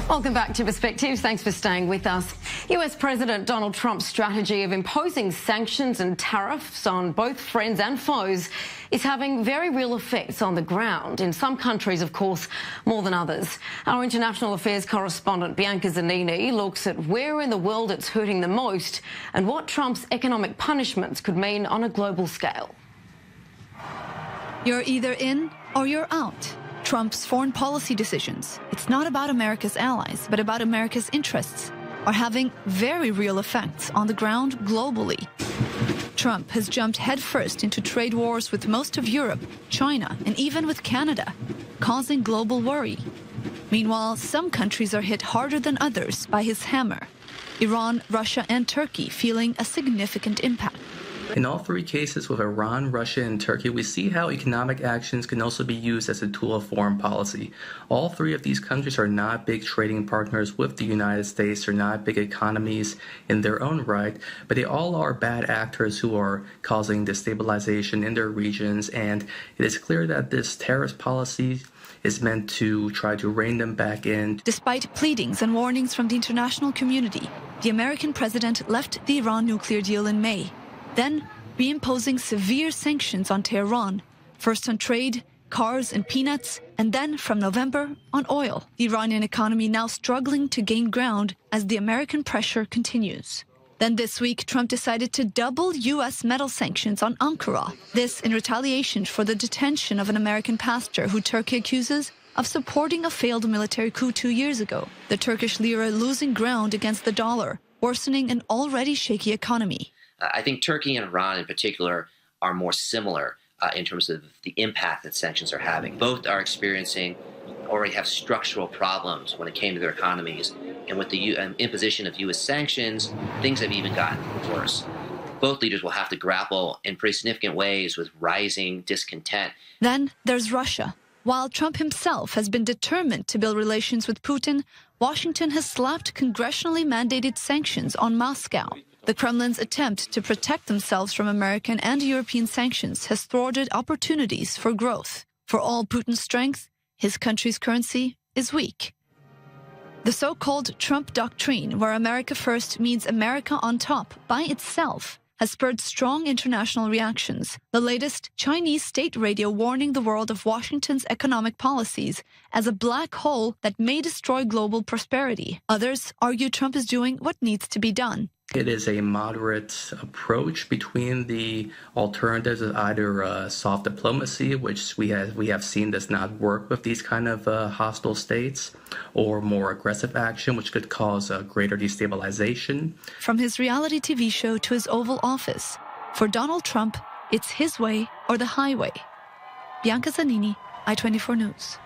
Welcome back to Perspectives. Thanks for staying with us. US President Donald Trump's strategy of imposing sanctions and tariffs on both friends and foes is having very real effects on the ground. In some countries, of course, more than others. Our international affairs correspondent Bianca Zanini looks at where in the world it's hurting the most and what Trump's economic punishments could mean on a global scale. You're either in or you're out. Trump's foreign policy decisions, it's not about America's allies, but about America's interests, are having very real effects on the ground globally. Trump has jumped headfirst into trade wars with most of Europe, China, and even with Canada, causing global worry. Meanwhile, some countries are hit harder than others by his hammer. Iran, Russia, and Turkey feeling a significant impact. In all three cases with Iran, Russia, and Turkey, we see how economic actions can also be used as a tool of foreign policy. All three of these countries are not big trading partners with the United States. They're not big economies in their own right, but they all are bad actors who are causing destabilization in their regions, and it is clear that this tariff policy is meant to try to rein them back in. Despite pleadings and warnings from the international community, the American president left the Iran nuclear deal in May, then reimposing severe sanctions on Tehran, first on trade, cars and peanuts, and then from November on oil. The Iranian economy now struggling to gain ground as the American pressure continues. Then this week, Trump decided to double U.S. metal sanctions on Ankara. This in retaliation for the detention of an American pastor who Turkey accuses of supporting a failed military coup 2 years ago. The Turkish lira losing ground against the dollar, worsening an already shaky economy. I think Turkey and Iran in particular are more similar in terms of the impact that sanctions are having. Both are experiencing, already have structural problems when it came to their economies. And with the imposition of U.S. sanctions, things have even gotten worse. Both leaders will have to grapple in pretty significant ways with rising discontent. Then there's Russia. While Trump himself has been determined to build relations with Putin, Washington has slapped congressionally mandated sanctions on Moscow. The Kremlin's attempt to protect themselves from American and European sanctions has thwarted opportunities for growth. For all Putin's strength, his country's currency is weak. The so-called Trump doctrine, where America first means America on top by itself, has spurred strong international reactions. The latest, Chinese state radio warning the world of Washington's economic policies as a black hole that may destroy global prosperity. Others argue Trump is doing what needs to be done. It is a moderate approach between the alternatives of either soft diplomacy, which we have seen does not work with these kind of hostile states, or more aggressive action, which could cause greater destabilization. From his reality TV show to his Oval Office, for Donald Trump, it's his way or the highway. Bianca Zanini, i24 News.